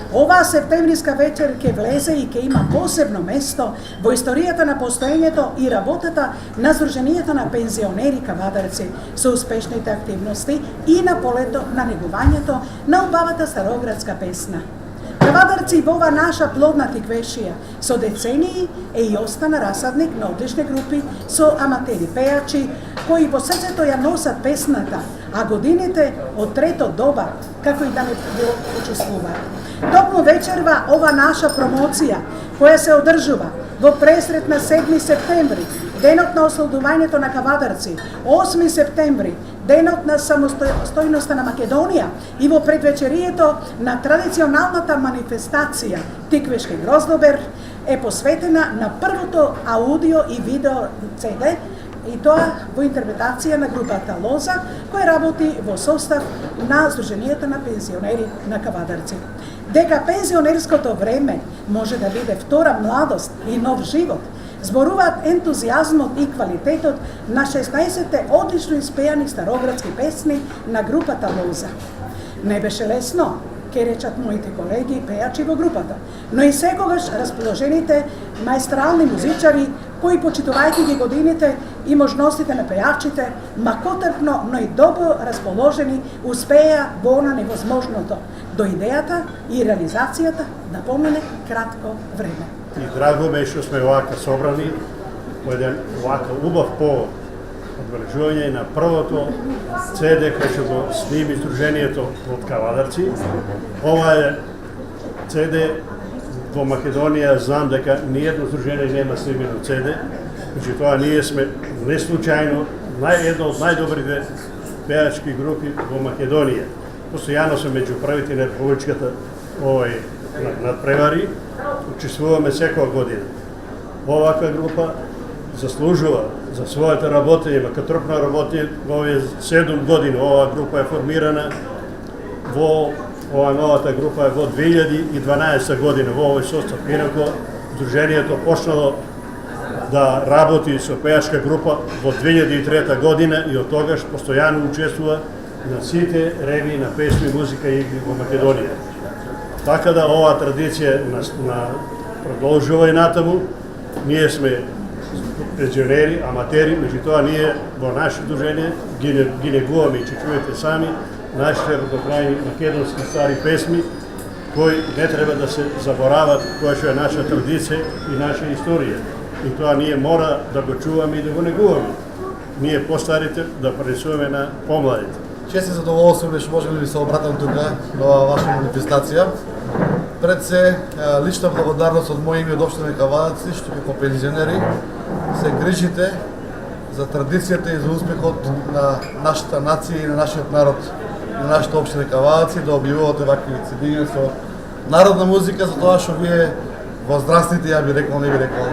Ова септемвриска вечер ќе влезе и ќе има посебно место во историјата на постоењето и работата на Сдруженијето на пензионери кавадарци со успешните активности и на полето на негувањето на убавата староградска песна. Кавадарци во ова наша плодна тиквешија со децении е и остана расадник на одлични групи со аматери пејачи кои во срцето ја носат песната, а годините од трето доба како и да не го учествуваат. Токму вечерва ова наша промоција која се одржува во пресрет на 7 септември, денот на ослободувањето на кавадарци, 8 септември, денот на самостојноста на Македонија и во предвечерието на традиционалната манифестација Тиквешки гроздобер е посветена на првото аудио и видео CD и тоа во интерпретација на групата Лоза, која работи во состав на Сдруженијето на пензионери на кавадарци. Дека пензионерското време може да биде втора младост и нов живот, зборуваат ентузијазмот и квалитетот на 16 одлично испејани староградски песни на групата Лоза. Не беше лесно, ке речат моите колеги пејачи во групата, но и секогаш расположените маестрални музичари кои, почитувајќи ги годините и можностите на пејачите, макотрпно, но и добро расположени, успеа во она невозможното, до идејата и реализацијата да помине кратко време. И драго ме што сме овака собрани во еден овака убав повод одбележување на првото CD кој што го сними Сдруженијето од кавадарци. Ова е CD во Македонија, знам дека ниедно здружение нема снимено CD, значи тоа ние сме не случајно една од најдобрите пејачки групи во Македонија. Постојано сме меѓу првите на републичката надпревари, учествуваме секоја година. Оваква група заслужува за своето работење, макотрпно работење во овие 7 години. Оваа група е формирана ова новата група е во 2012 година во овој состав. Инако Сдруженијето почнало да работи со пејачка група во 2003 година и од тогаш постојано учествува на сите ревии на песни, музика и игри во Македонија. Така да оваа традиција продолжува и натаму. Ние сме пензионери, аматери, меѓутоа ние во наше дружение ги негуваме и че чуете сами нашите родокрајни македонски стари песми кои не треба да се заборават, која што е наша традиција и наша историја. И тоа ние мора да го чуваме и да го негуваме. Ние постарите да пренесуваме на помладите. Чест и задоволство беше можеме да ви се обратам тука на ваша манифестација. Пред се лична благодарност од моје име од општина Кавадарци, што како пензионери се грижите за традицијата и за успехот на нашата нација и на нашиот народ, на нашата општина Кавадарци, да објавувате вакви CD со народна музика, за тоа што вие возрастните, ја би рекол, не би рекол,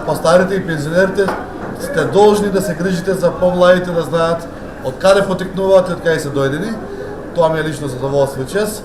постарите и пензионерите сте должни да се грижите за помладите, да знаат од каде потекнуваат и од каде се дојдени. Тоа ми е лично задоволство и чест.